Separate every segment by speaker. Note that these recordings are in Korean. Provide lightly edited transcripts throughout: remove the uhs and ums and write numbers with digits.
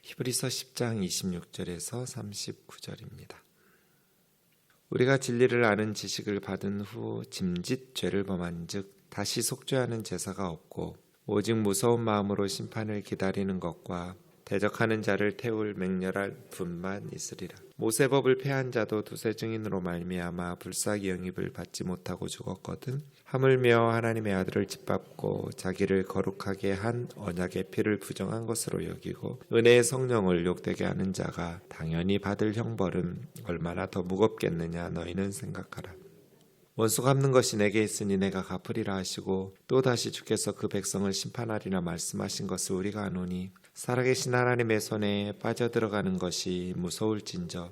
Speaker 1: 히브리서 10장 26절에서 39절입니다. 우리가 진리를 아는 지식을 받은 후 짐짓 죄를 범한 즉 다시 속죄하는 제사가 없고 오직 무서운 마음으로 심판을 기다리는 것과 대적하는 자를 태울 맹렬할 분만 있으리라. 모세법을 폐한 자도 두세 증인으로 말미암아 불사기 영입을 받지 못하고 죽었거든 하물며 하나님의 아들을 짓밟고 자기를 거룩하게 한 언약의 피를 부정한 것으로 여기고 은혜의 성령을 욕되게 하는 자가 당연히 받을 형벌은 얼마나 더 무겁겠느냐 너희는 생각하라. 원수 갚는 것이 내게 있으니 내가 갚으리라 하시고 또다시 주께서 그 백성을 심판하리라 말씀하신 것을 우리가 아노니 살아계신 하나님의 손에 빠져들어가는 것이 무서울진저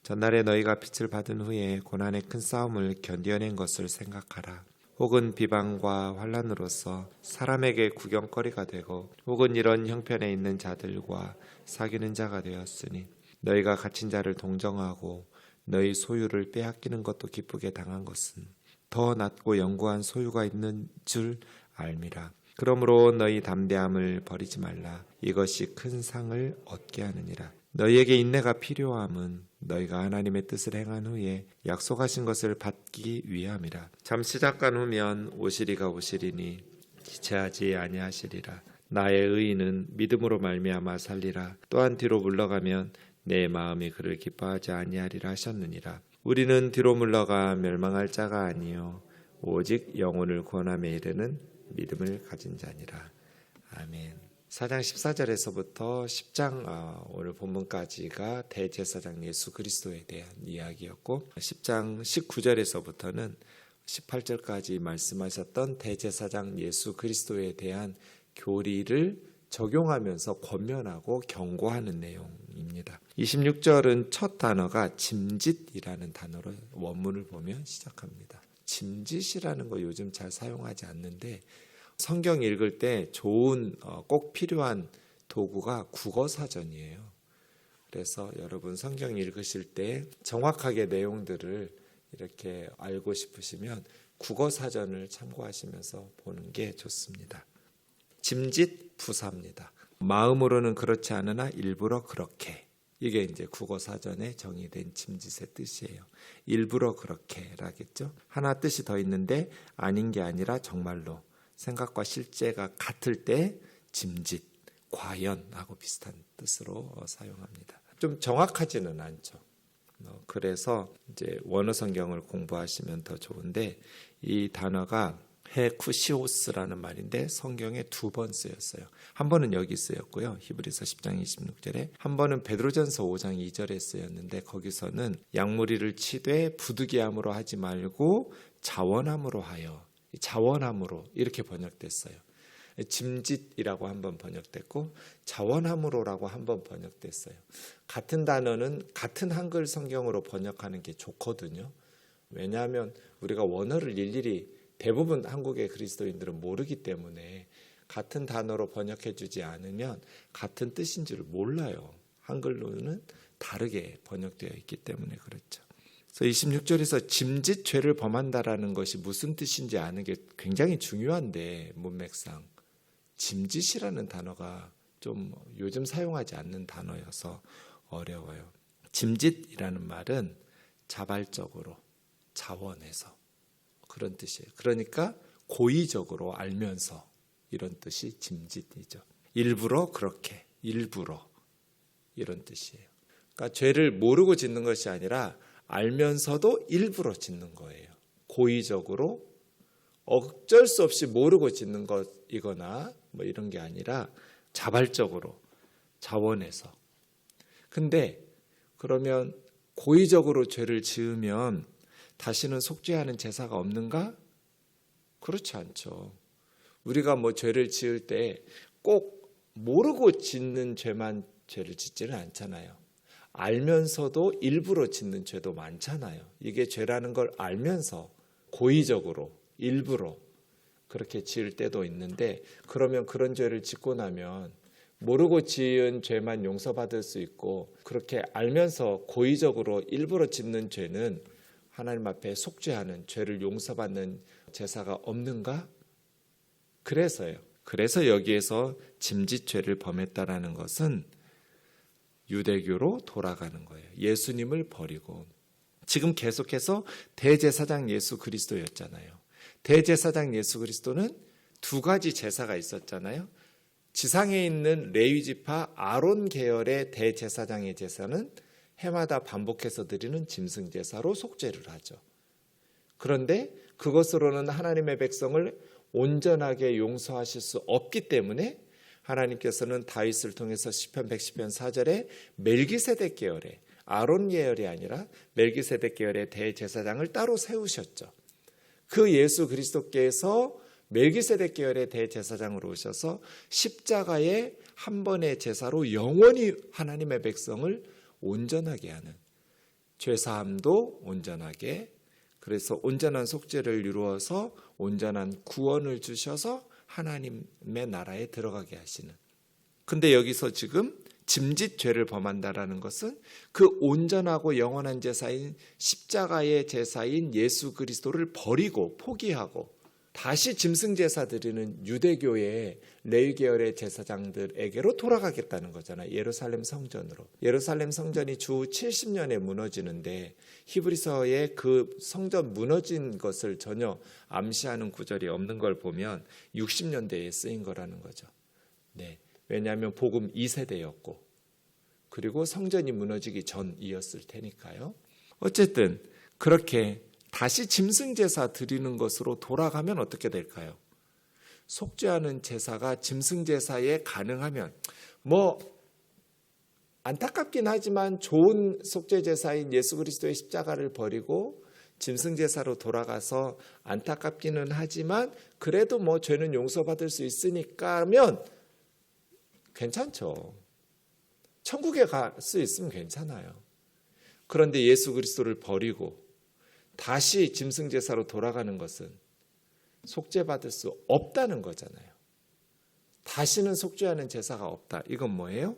Speaker 1: 전날에 너희가 빛을 받은 후에 고난의 큰 싸움을 견뎌낸 것을 생각하라. 혹은 비방과 환난으로서 사람에게 구경거리가 되고 혹은 이런 형편에 있는 자들과 사귀는 자가 되었으니 너희가 갇힌 자를 동정하고 너희 소유를 빼앗기는 것도 기쁘게 당한 것은 더 낮고 영구한 소유가 있는 줄 알미라. 그러므로 너희 담대함을 버리지 말라. 이것이 큰 상을 얻게 하느니라. 너희에게 인내가 필요함은 너희가 하나님의 뜻을 행한 후에 약속하신 것을 받기 위함이라. 잠시 잠깐 후면 오시리가 오시리니 지체하지 아니하시리라. 나의 의인은 믿음으로 말미암아 살리라. 또한 뒤로 물러가면 내 마음이 그를 기뻐하지 아니하리라 하셨느니라. 우리는 뒤로 물러가 멸망할 자가 아니요 오직 영혼을 구원함에 이르는 믿음을 가진 자니라. 아멘. 4장 14절에서부터 10장 오늘 본문까지가 대제사장 예수 그리스도에 대한 이야기였고 10장 19절에서부터는 18절까지 말씀하셨던 대제사장 예수 그리스도에 대한 교리를 적용하면서 권면하고 경고하는 내용입니다. 26절은 첫 단어가 짐짓이라는 단어로 원문을 보면 시작합니다. 짐짓이라는 거 요즘 잘 사용하지 않는데 성경 읽을 때 좋은 꼭 필요한 도구가 국어사전이에요. 그래서 여러분 성경 읽으실 때 정확하게 내용들을 이렇게 알고 싶으시면 국어사전을 참고하시면서 보는 게 좋습니다. 짐짓 부사입니다. 마음으로는 그렇지 않으나 일부러 그렇게. 이게 이제 국어사전에 정의된 짐짓의 뜻이에요. 일부러 그렇게라겠죠. 하나 뜻이 더 있는데 아닌 게 아니라 정말로 생각과 실제가 같을 때 짐짓, 과연하고 비슷한 뜻으로 사용합니다. 좀 정확하지는 않죠. 그래서 이제 원어 성경을 공부하시면 더 좋은데 이 단어가 헤쿠시오스라는 말인데 성경에 2번 쓰였어요. 한 번은 여기 쓰였고요. 히브리서 10장 26절에 한 번은 베드로전서 5장 2절에 쓰였는데 거기서는 양무리를 치되 부득이함으로 하지 말고 자원함으로 하여 자원함으로 이렇게 번역됐어요. 짐짓이라고 한 번 번역됐고 자원함으로라고 한 번 번역됐어요. 같은 단어는 같은 한글 성경으로 번역하는 게 좋거든요. 왜냐하면 우리가 원어를 일일이 대부분 한국의 그리스도인들은 모르기 때문에 같은 단어로 번역해 주지 않으면 같은 뜻인 줄 몰라요. 한글로는 다르게 번역되어 있기 때문에 그렇죠. 그래서 26절에서 짐짓 죄를 범한다라는 것이 무슨 뜻인지 아는 게 굉장히 중요한데 문맥상 짐짓이라는 단어가 좀 요즘 사용하지 않는 단어여서 어려워요. 짐짓이라는 말은 자발적으로 자원해서 그런 뜻이에요. 그러니까 고의적으로 알면서 이런 뜻이 짐짓이죠. 일부러 그렇게 일부러 이런 뜻이에요. 그러니까 죄를 모르고 짓는 것이 아니라 알면서도 일부러 짓는 거예요. 고의적으로 어쩔 수 없이 모르고 짓는 것이거나 뭐 이런 게 아니라 자발적으로 자원해서. 근데 그러면 고의적으로 죄를 지으면 다시는 속죄하는 제사가 없는가? 그렇지 않죠. 우리가 뭐 죄를 지을 때 꼭 모르고 짓는 죄만 죄를 짓지는 않잖아요. 알면서도 일부러 짓는 죄도 많잖아요. 이게 죄라는 걸 알면서 고의적으로 일부러 그렇게 지을 때도 있는데 그러면 그런 죄를 짓고 나면 모르고 지은 죄만 용서받을 수 있고 그렇게 알면서 고의적으로 일부러 짓는 죄는 하나님 앞에 속죄하는 죄를 용서받는 제사가 없는가? 그래서요. 그래서 여기에서 짐짓죄를 범했다라는 것은 유대교로 돌아가는 거예요. 예수님을 버리고. 지금 계속해서 대제사장 예수 그리스도였잖아요. 대제사장 예수 그리스도는 두 가지 제사가 있었잖아요. 지상에 있는 레위 지파 아론 계열의 대제사장의 제사는 해마다 반복해서 드리는 짐승 제사로 속죄를 하죠. 그런데 그것으로는 하나님의 백성을 온전하게 용서하실 수 없기 때문에 하나님께서는 다윗을 통해서 시편 110편 4절에 멜기세덱 계열의 아론 계열이 아니라 멜기세덱 계열의 대제사장을 따로 세우셨죠. 그 예수 그리스도께서 멜기세덱 계열의 대제사장으로 오셔서 십자가의 한 번의 제사로 영원히 하나님의 백성을 온전하게 하는, 죄사함도 온전하게, 그래서 온전한 속죄를 이루어서 온전한 구원을 주셔서 하나님의 나라에 들어가게 하시는. 근데 여기서 지금 짐짓 죄를 범한다라는 것은 그 온전하고 영원한 제사인 십자가의 제사인 예수 그리스도를 버리고 포기하고 다시 짐승 제사 드리는 유대교의 레위 계열의 제사장들에게로 돌아가겠다는 거잖아요. 예루살렘 성전으로. 예루살렘 성전이 주 70년에 무너지는데 히브리서에 그 성전 무너진 것을 전혀 암시하는 구절이 없는 걸 보면 60년대에 쓰인 거라는 거죠. 네. 왜냐하면 복음 2세대였고 그리고 성전이 무너지기 전이었을 테니까요. 어쨌든 그렇게 다시 짐승 제사 드리는 것으로 돌아가면 어떻게 될까요? 속죄하는 제사가 짐승 제사에 가능하면 안타깝긴 하지만 좋은 속죄 제사인 예수 그리스도의 십자가를 버리고 짐승 제사로 돌아가서 안타깝기는 하지만 그래도 죄는 용서받을 수 있으니까 하면 괜찮죠. 천국에 갈 수 있으면 괜찮아요. 그런데 예수 그리스도를 버리고 다시 짐승 제사로 돌아가는 것은 속죄받을 수 없다는 거잖아요. 다시는 속죄하는 제사가 없다. 이건 뭐예요?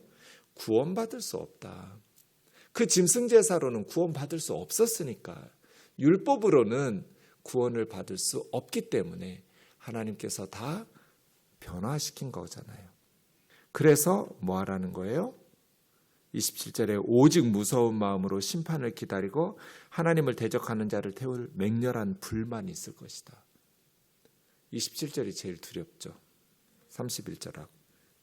Speaker 1: 구원받을 수 없다. 그 짐승 제사로는 구원받을 수 없었으니까 율법으로는 구원을 받을 수 없기 때문에 하나님께서 다 변화시킨 거잖아요. 그래서 뭐 하라는 거예요? 27절에 오직 무서운 마음으로 심판을 기다리고 하나님을 대적하는 자를 태울 맹렬한 불만이 있을 것이다. 27절이 제일 두렵죠. 31절하고.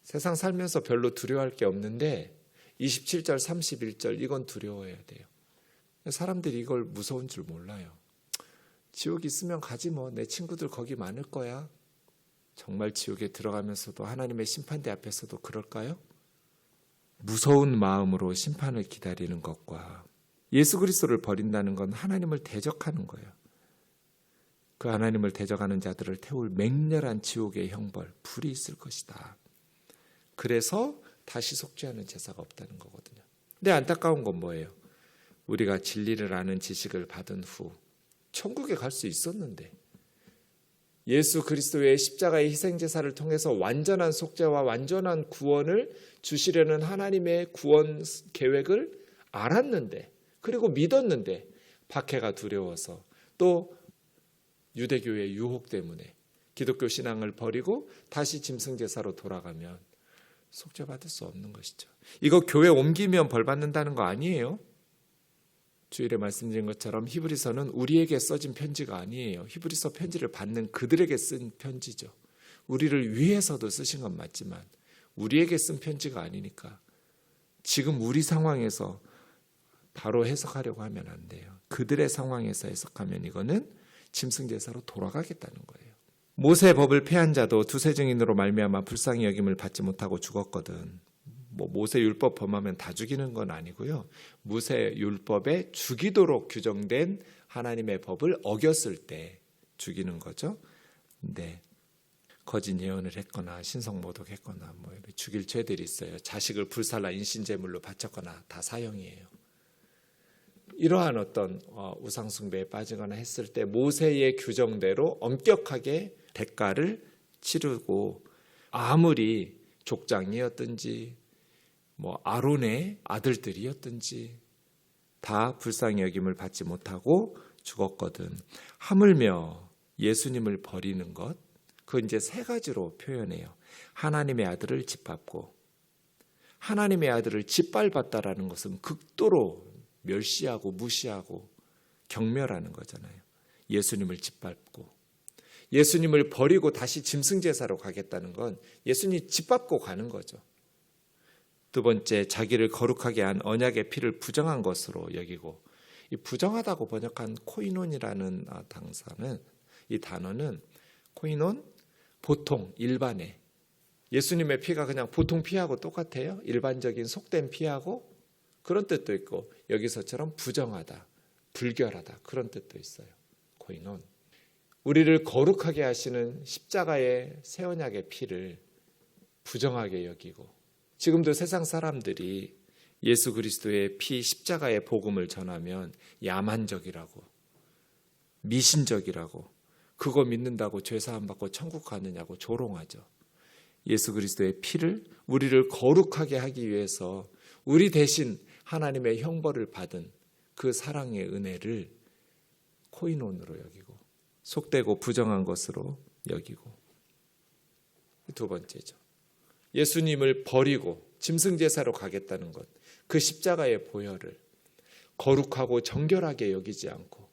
Speaker 1: 세상 살면서 별로 두려워할 게 없는데 27절, 31절 이건 두려워해야 돼요. 사람들이 이걸 무서운 줄 몰라요. 지옥 있으면 가지 내 친구들 거기 많을 거야. 정말 지옥에 들어가면서도 하나님의 심판대 앞에서도 그럴까요? 무서운 마음으로 심판을 기다리는 것과 예수 그리스도를 버린다는 건 하나님을 대적하는 거예요. 그 하나님을 대적하는 자들을 태울 맹렬한 지옥의 형벌, 불이 있을 것이다. 그래서 다시 속죄하는 제사가 없다는 거거든요. 근데 안타까운 건 뭐예요? 우리가 진리를 아는 지식을 받은 후 천국에 갈 수 있었는데 예수 그리스도의 십자가의 희생제사를 통해서 완전한 속죄와 완전한 구원을 주시려는 하나님의 구원 계획을 알았는데 그리고 믿었는데 박해가 두려워서 또 유대교의 유혹 때문에 기독교 신앙을 버리고 다시 짐승제사로 돌아가면 속죄받을 수 없는 것이죠. 이거 교회 옮기면 벌 받는다는 거 아니에요. 주일에 말씀드린 것처럼 히브리서는 우리에게 써진 편지가 아니에요. 히브리서 편지를 받는 그들에게 쓴 편지죠. 우리를 위해서도 쓰신 건 맞지만 우리에게 쓴 편지가 아니니까 지금 우리 상황에서 바로 해석하려고 하면 안 돼요. 그들의 상황에서 해석하면 이거는 짐승제사로 돌아가겠다는 거예요. 모세의 법을 폐한 자도 두세 증인으로 말미암아 불쌍히 여김을 받지 못하고 죽었거든. 모세 율법 범하면 다 죽이는 건 아니고요. 모세 율법에 죽이도록 규정된 하나님의 법을 어겼을 때 죽이는 거죠. 근데 거짓 예언을 했거나 신성모독했거나 죽일 죄들이 있어요. 자식을 불살라 인신제물로 바쳤거나 다 사형이에요. 이러한 어떤 우상숭배에 빠지거나 했을 때 모세의 규정대로 엄격하게 대가를 치르고 아무리 족장이었든지 아론의 아들들이었든지 다 불쌍히 여김을 받지 못하고 죽었거든. 하물며 예수님을 버리는 것, 그건 이제 세 가지로 표현해요. 하나님의 아들을 짓밟고 하나님의 아들을 짓밟았다라는 것은 극도로 멸시하고 무시하고 경멸하는 거잖아요. 예수님을 짓밟고 예수님을 버리고 다시 짐승제사로 가겠다는 건 예수님 짓밟고 가는 거죠. 두 번째, 자기를 거룩하게 한 언약의 피를 부정한 것으로 여기고, 이 부정하다고 번역한 코이논이라는 이 단어는 코이논, 보통, 일반의, 예수님의 피가 그냥 보통 피하고 똑같아요. 일반적인 속된 피하고, 그런 뜻도 있고 여기서처럼 부정하다, 불결하다, 그런 뜻도 있어요. 코이논. 우리를 거룩하게 하시는 십자가의 새 언약의 피를 부정하게 여기고, 지금도 세상 사람들이 예수 그리스도의 피 십자가의 복음을 전하면 야만적이라고, 미신적이라고, 그거 믿는다고 죄사함 받고 천국 가느냐고 조롱하죠. 예수 그리스도의 피를 우리를 거룩하게 하기 위해서 우리 대신 하나님의 형벌을 받은 그 사랑의 은혜를 코이논으로 여기고, 속되고 부정한 것으로 여기고. 두 번째죠. 예수님을 버리고 짐승제사로 가겠다는 것, 그 십자가의 보혈을 거룩하고 정결하게 여기지 않고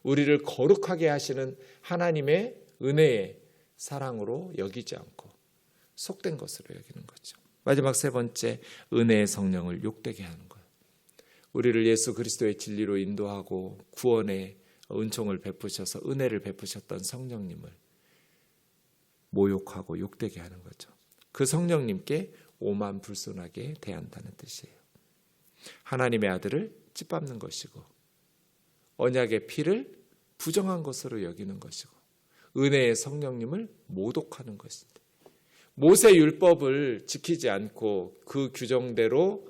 Speaker 1: 우리를 거룩하게 하시는 하나님의 은혜의 사랑으로 여기지 않고 속된 것으로 여기는 거죠. 마지막 세 번째, 은혜의 성령을 욕되게 하는 거예요. 우리를 예수 그리스도의 진리로 인도하고 구원의 은총을 베푸셔서 은혜를 베푸셨던 성령님을 모욕하고 욕되게 하는 거죠. 그 성령님께 오만불손하게 대한다는 뜻이에요. 하나님의 아들을 짓밟는 것이고, 언약의 피를 부정한 것으로 여기는 것이고, 은혜의 성령님을 모독하는 것인데, 모세 율법을 지키지 않고 그 규정대로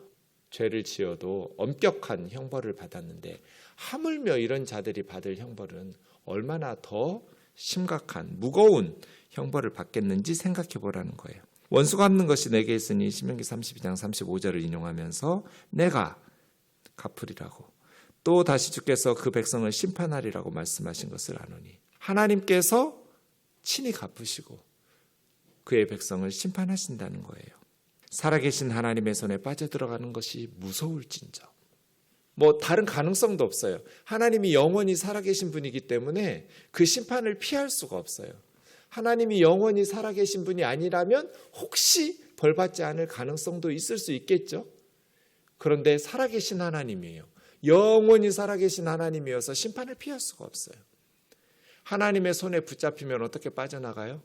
Speaker 1: 죄를 지어도 엄격한 형벌을 받았는데, 하물며 이런 자들이 받을 형벌은 얼마나 더 심각한 무거운 형벌을 받겠는지 생각해 보라는 거예요. 원수 갚는 것이 내게 있으니 신명기 32장 35절을 인용하면서 내가 갚으리라고, 또 다시 주께서 그 백성을 심판하리라고 말씀하신 것을 아노니, 하나님께서 친히 갚으시고 그의 백성을 심판하신다는 거예요. 살아계신 하나님의 손에 빠져들어가는 것이 무서울진저, 다른 가능성도 없어요. 하나님이 영원히 살아계신 분이기 때문에 그 심판을 피할 수가 없어요. 하나님이 영원히 살아계신 분이 아니라면 혹시 벌받지 않을 가능성도 있을 수 있겠죠. 그런데 살아계신 하나님이에요. 영원히 살아계신 하나님이어서 심판을 피할 수가 없어요. 하나님의 손에 붙잡히면 어떻게 빠져나가요?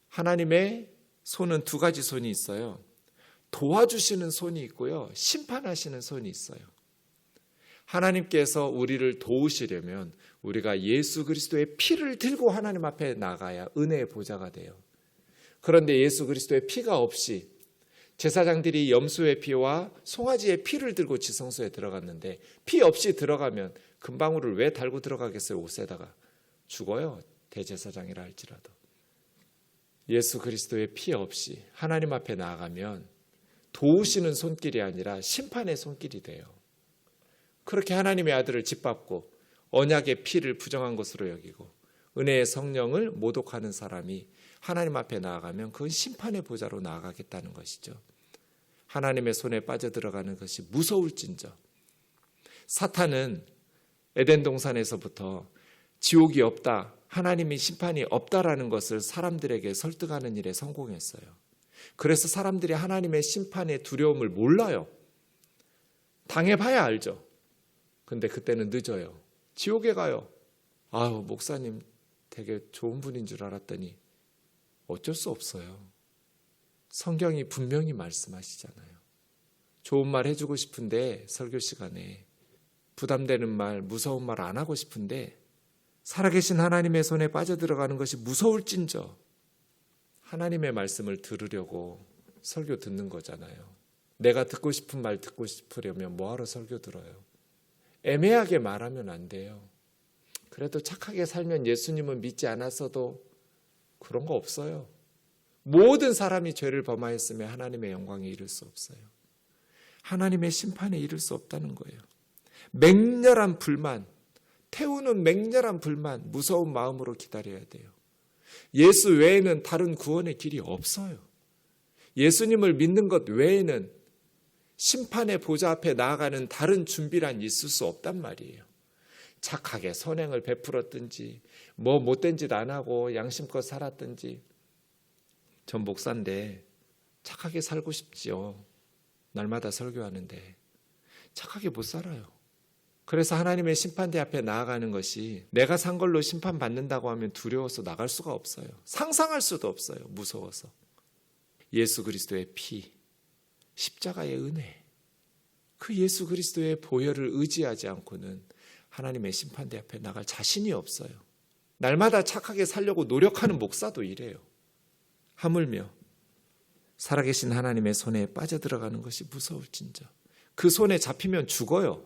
Speaker 1: 하나님의 손은 두 가지 손이 있어요. 도와주시는 손이 있고요, 심판하시는 손이 있어요. 하나님께서 우리를 도우시려면 우리가 예수 그리스도의 피를 들고 하나님 앞에 나가야 은혜의 보좌가 돼요. 그런데 예수 그리스도의 피가 없이 제사장들이 염소의 피와 송아지의 피를 들고 지성소에 들어갔는데, 피 없이 들어가면 금방울을 왜 달고 들어가겠어요? 옷에다가. 죽어요, 대제사장이라 할지라도. 예수 그리스도의 피 없이 하나님 앞에 나아가면 도우시는 손길이 아니라 심판의 손길이 돼요. 그렇게 하나님의 아들을 짓밟고 언약의 피를 부정한 것으로 여기고 은혜의 성령을 모독하는 사람이 하나님 앞에 나아가면 그건 심판의 보좌로 나아가겠다는 것이죠. 하나님의 손에 빠져들어가는 것이 무서울진저. 사탄은 에덴 동산에서부터 지옥이 없다, 하나님이 심판이 없다라는 것을 사람들에게 설득하는 일에 성공했어요. 그래서 사람들이 하나님의 심판의 두려움을 몰라요. 당해봐야 알죠. 근데 그때는 늦어요. 지옥에 가요. 아유, 목사님 되게 좋은 분인 줄 알았더니 어쩔 수 없어요. 성경이 분명히 말씀하시잖아요. 좋은 말 해주고 싶은데 설교 시간에 부담되는 말, 무서운 말 안 하고 싶은데 살아계신 하나님의 손에 빠져들어가는 것이 무서울진저. 하나님의 말씀을 들으려고 설교 듣는 거잖아요. 내가 듣고 싶은 말 듣고 싶으려면 뭐하러 설교 들어요? 애매하게 말하면 안 돼요. 그래도 착하게 살면 예수님은 믿지 않았어도 그런 거 없어요. 모든 사람이 죄를 범하였으면 하나님의 영광에 이를 수 없어요. 하나님의 심판에 이를 수 없다는 거예요. 맹렬한 불만, 태우는 맹렬한 불만, 무서운 마음으로 기다려야 돼요. 예수 외에는 다른 구원의 길이 없어요.
Speaker 2: 예수님을 믿는 것 외에는 심판의 보좌 앞에 나아가는 다른 준비란 있을 수 없단 말이에요. 착하게 선행을 베풀었든지 뭐 못된 짓 안 하고 양심껏 살았든지. 전 목사인데 착하게 살고 싶지요. 날마다 설교하는데 착하게 못 살아요. 그래서 하나님의 심판대 앞에 나아가는 것이 내가 산 걸로 심판받는다고 하면 두려워서 나갈 수가 없어요. 상상할 수도 없어요. 무서워서. 예수 그리스도의 피, 십자가의 은혜, 그 예수 그리스도의 보혈을 의지하지 않고는 하나님의 심판대 앞에 나갈 자신이 없어요. 날마다 착하게 살려고 노력하는 목사도 이래요. 하물며 살아계신 하나님의 손에 빠져들어가는 것이 무서울진저. 그 손에 잡히면 죽어요.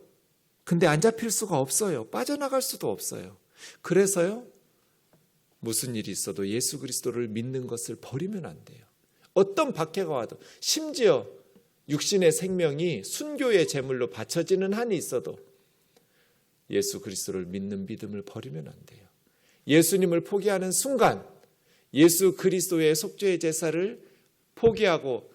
Speaker 2: 근데 안 잡힐 수가 없어요. 빠져나갈 수도 없어요. 그래서요, 무슨 일이 있어도 예수 그리스도를 믿는 것을 버리면 안 돼요. 어떤 박해가 와도, 심지어 육신의 생명이 순교의 제물로 바쳐지는 한이 있어도 예수 그리스도를 믿는 믿음을 버리면 안 돼요. 예수님을 포기하는 순간, 예수 그리스도의 속죄의 제사를 포기하고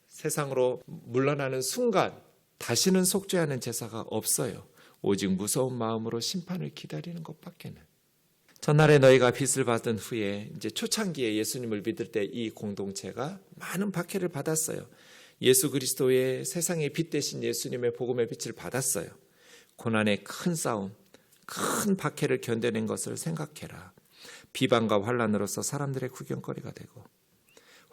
Speaker 2: 세상으로 물러나는 순간 다시는 속죄하는 제사가 없어요. 오직 무서운 마음으로 심판을 기다리는 것밖에는. 전날에 너희가 빚을 받은 후에 이제 초창기에 예수님을 믿을 때 이 공동체가 많은 박해를 받았어요. 예수 그리스도의 세상의 빛 대신 예수님의 복음의 빛을 받았어요. 고난의 큰 싸움, 큰 박해를 견뎌낸 것을 생각해라. 비방과 환난으로서 사람들의 구경거리가 되고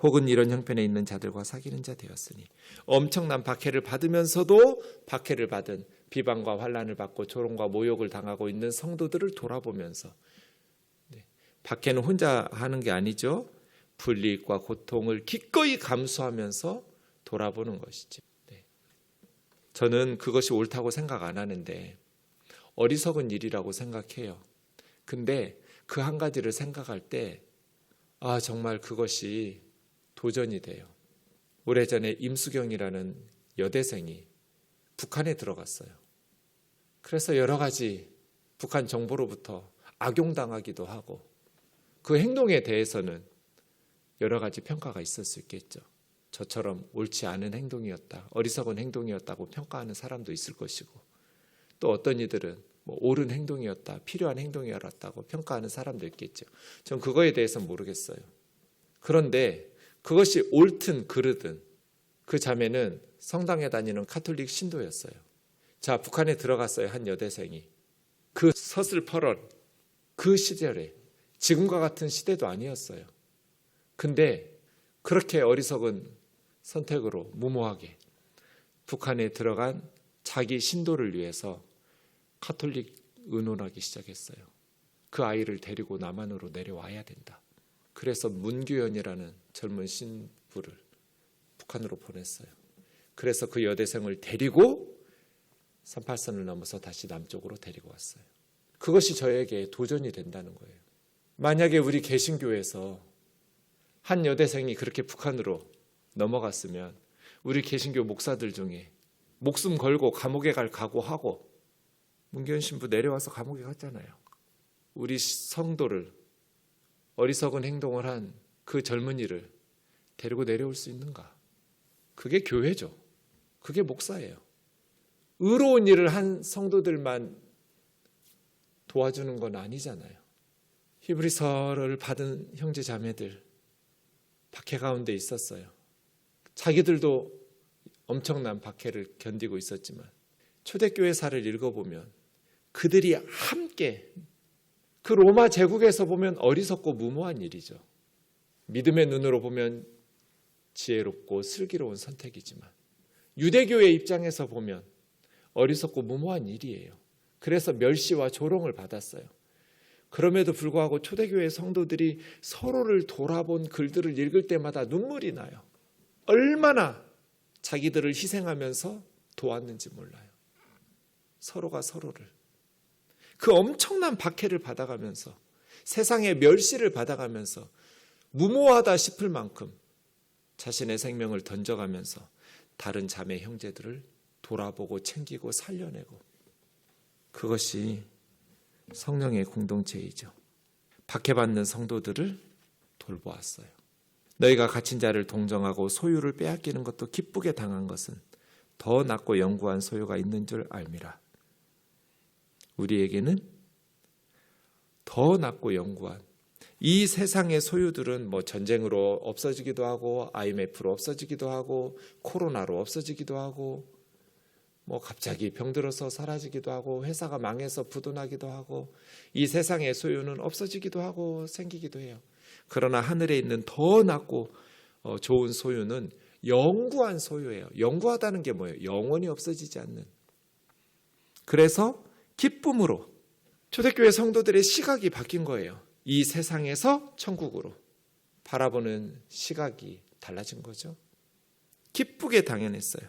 Speaker 2: 혹은 이런 형편에 있는 자들과 사귀는 자 되었으니 엄청난 박해를 받으면서도 박해를 받은 비방과 환난을 받고 조롱과 모욕을 당하고 있는 성도들을 돌아보면서 박해는 혼자 하는 게 아니죠. 불이익과 고통을 기꺼이 감수하면서 돌아보는 것이죠. 저는 그것이 옳다고 생각 안 하는데 어리석은 일이라고 생각해요. 근데 그 한 가지를 생각할 때 정말 그것이 도전이 돼요. 오래전에 임수경이라는 여대생이 북한에 들어갔어요. 그래서 여러 가지 북한 정부로부터 악용당하기도 하고 그 행동에 대해서는 여러 가지 평가가 있을 수 있겠죠. 저처럼 옳지 않은 행동이었다, 어리석은 행동이었다고 평가하는 사람도 있을 것이고 또 어떤 이들은 옳은 행동이었다, 필요한 행동이었다고 평가하는 사람도 있겠죠. 전 그거에 대해서는 모르겠어요. 그런데 그것이 옳든 그르든 그 자매는 성당에 다니는 가톨릭 신도였어요. 자, 북한에 들어갔어요. 한 여대생이. 그 서슬퍼런 그 시절에 지금과 같은 시대도 아니었어요. 근데 그렇게 어리석은 선택으로 무모하게 북한에 들어간 자기 신도를 위해서 가톨릭 의논하기 시작했어요. 그 아이를 데리고 남한으로 내려와야 된다. 그래서 문규현이라는 젊은 신부를 북한으로 보냈어요. 그래서 그 여대생을 데리고 38선을 넘어서 다시 남쪽으로 데리고 왔어요. 그것이 저에게 도전이 된다는 거예요. 만약에 우리 개신교에서 한 여대생이 그렇게 북한으로 넘어갔으면 우리 개신교 목사들 중에 목숨 걸고 감옥에 갈 각오하고 문규현 신부 내려와서 감옥에 갔잖아요. 우리 성도를 어리석은 행동을 한 그 젊은이를 데리고 내려올 수 있는가? 그게 교회죠. 그게 목사예요. 의로운 일을 한 성도들만 도와주는 건 아니잖아요. 히브리서를 받은 형제 자매들 박해 가운데 있었어요. 자기들도 엄청난 박해를 견디고 있었지만 초대교회사를 읽어보면 그들이 함께 그 로마 제국에서 보면 어리석고 무모한 일이죠. 믿음의 눈으로 보면 지혜롭고 슬기로운 선택이지만 유대교의 입장에서 보면 어리석고 무모한 일이에요. 그래서 멸시와 조롱을 받았어요. 그럼에도 불구하고 초대교회 성도들이 서로를 돌아본 글들을 읽을 때마다 눈물이 나요. 얼마나 자기들을 희생하면서 도왔는지 몰라요. 서로가 서로를. 그 엄청난 박해를 받아가면서 세상의 멸시를 받아가면서 무모하다 싶을 만큼 자신의 생명을 던져가면서 다른 자매 형제들을 돌아보고 챙기고 살려내고 그것이 성령의 공동체이죠. 박해받는 성도들을 돌보았어요. 너희가 갇힌 자를 동정하고 소유를 빼앗기는 것도 기쁘게 당한 것은 더 낫고 영구한 소유가 있는 줄 알미라. 우리에게는 더 낫고 영구한, 이 세상의 소유들은 뭐 전쟁으로 없어지기도 하고 IMF로 없어지기도 하고 코로나로 없어지기도 하고 뭐 갑자기 병들어서 사라지기도 하고 회사가 망해서 부도나기도 하고 이 세상의 소유는 없어지기도 하고 생기기도 해요. 그러나 하늘에 있는 더 낫고 좋은 소유는 영구한 소유예요. 영구하다는 게 뭐예요? 영원히 없어지지 않는. 그래서 기쁨으로 초대교회 성도들의 시각이 바뀐 거예요. 이 세상에서 천국으로 바라보는 시각이 달라진 거죠. 기쁘게 당연했어요.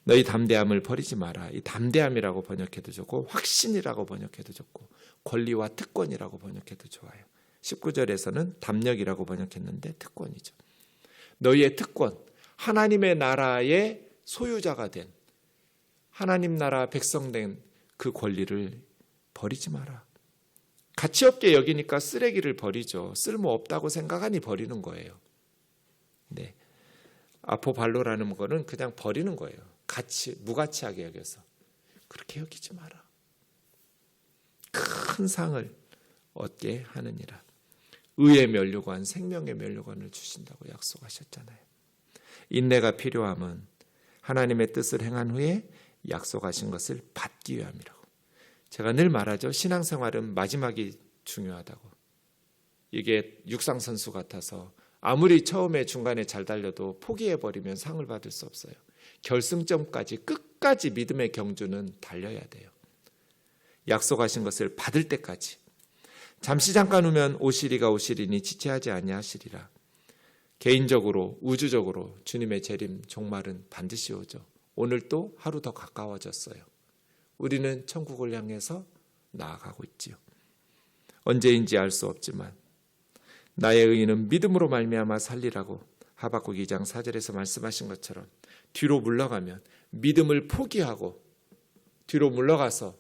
Speaker 2: 너희 담대함을 버리지 마라. 이 담대함이라고 번역해도 좋고 확신이라고 번역해도 좋고 권리와 특권이라고 번역해도 좋아요. 19절에서는 담력이라고 번역했는데 특권이죠. 너희의 특권, 하나님의 나라의 소유자가 된, 하나님 나라 백성된 그 권리를 버리지 마라. 가치 없게 여기니까 쓰레기를 버리죠. 쓸모없다고 생각하니 버리는 거예요. 네. 아포발로라는 거는 그냥 버리는 거예요. 무가치하게 여겨서. 그렇게 여기지 마라. 큰 상을 얻게 하느니라. 의의 면류관, 생명의 면류관을 주신다고 약속하셨잖아요. 인내가 필요함은 하나님의 뜻을 행한 후에 약속하신 것을 받기 위함이라고. 제가 늘 말하죠. 신앙생활은 마지막이 중요하다고. 이게 육상선수 같아서 아무리 처음에 중간에 잘 달려도 포기해버리면 상을 받을 수 없어요. 결승점까지 끝까지 믿음의 경주는 달려야 돼요. 약속하신 것을 받을 때까지. 잠시 잠깐 후면 오시리가 오시리니 지체하지 아니하시리라. 개인적으로 우주적으로 주님의 재림 종말은 반드시 오죠. 오늘 또 하루 더 가까워졌어요. 우리는 천국을 향해서 나아가고 있지요. 언제인지 알 수 없지만 나의 의인은 믿음으로 말미암아 살리라고 하박국 2장 4절에서 말씀하신 것처럼 뒤로 물러가면 믿음을 포기하고 뒤로 물러가서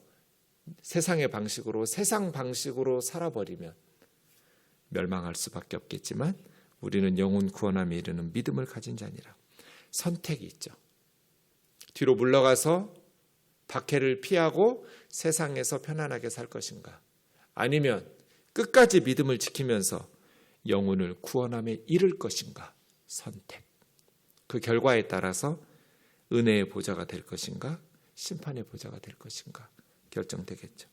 Speaker 2: 세상의 방식으로 세상 방식으로 살아버리면 멸망할 수밖에 없겠지만 우리는 영혼 구원함에 이르는 믿음을 가진 자니라. 선택이 있죠. 뒤로 물러가서 박해를 피하고 세상에서 편안하게 살 것인가, 아니면 끝까지 믿음을 지키면서 영혼을 구원함에 이를 것인가. 선택. 그 결과에 따라서 은혜의 보좌가 될 것인가 심판의 보좌가 될 것인가 결정되겠죠.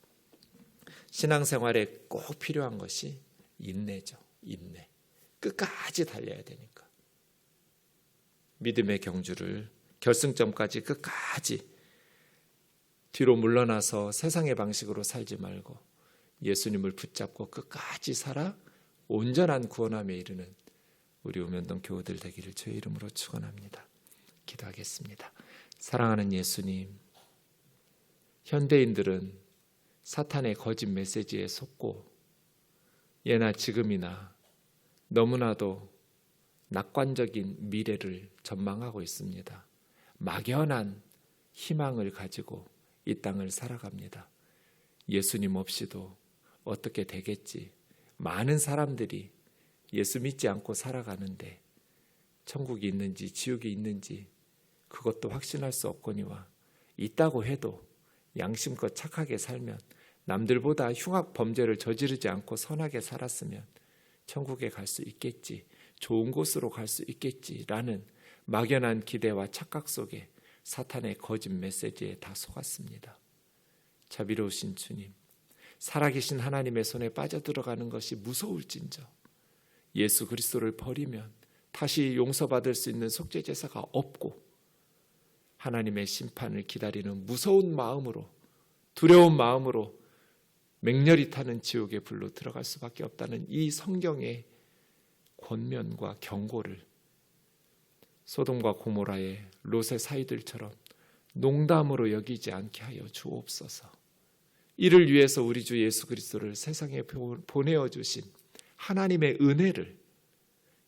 Speaker 2: 신앙생활에 꼭 필요한 것이 인내죠. 인내. 끝까지 달려야 되니까. 믿음의 경주를 결승점까지 끝까지 뒤로 물러나서 세상의 방식으로 살지 말고 예수님을 붙잡고 끝까지 살아 온전한 구원함에 이르는 우리 우면동 교우들 되기를 주의 이름으로 축원합니다. 기도하겠습니다. 사랑하는 예수님, 현대인들은 사탄의 거짓 메시지에 속고 예나 지금이나 너무나도 낙관적인 미래를 전망하고 있습니다. 막연한 희망을 가지고 이 땅을 살아갑니다. 예수님 없이도 어떻게 되겠지. 많은 사람들이 예수 믿지 않고 살아가는데 천국이 있는지 지옥이 있는지 그것도 확신할 수 없거니와 있다고 해도 양심껏 착하게 살면 남들보다 흉악 범죄를 저지르지 않고 선하게 살았으면 천국에 갈 수 있겠지, 좋은 곳으로 갈 수 있겠지라는 막연한 기대와 착각 속에 사탄의 거짓 메시지에 다 속았습니다. 자비로우신 주님, 살아계신 하나님의 손에 빠져들어가는 것이 무서울진저 예수 그리스도를 버리면 다시 용서받을 수 있는 속죄제사가 없고 하나님의 심판을 기다리는 무서운 마음으로, 두려운 마음으로 맹렬히 타는 지옥의 불로 들어갈 수밖에 없다는 이 성경의 권면과 경고를 소돔과 고모라의 롯의 사이들처럼 농담으로 여기지 않게 하여 주옵소서. 이를 위해서 우리 주 예수 그리스도를 세상에 보내어 주신 하나님의 은혜를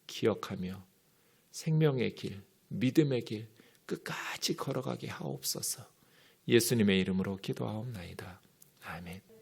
Speaker 2: 기억하며 생명의 길, 믿음의 길 끝까지 걸어가게 하옵소서. 예수님의 이름으로 기도하옵나이다. 아멘.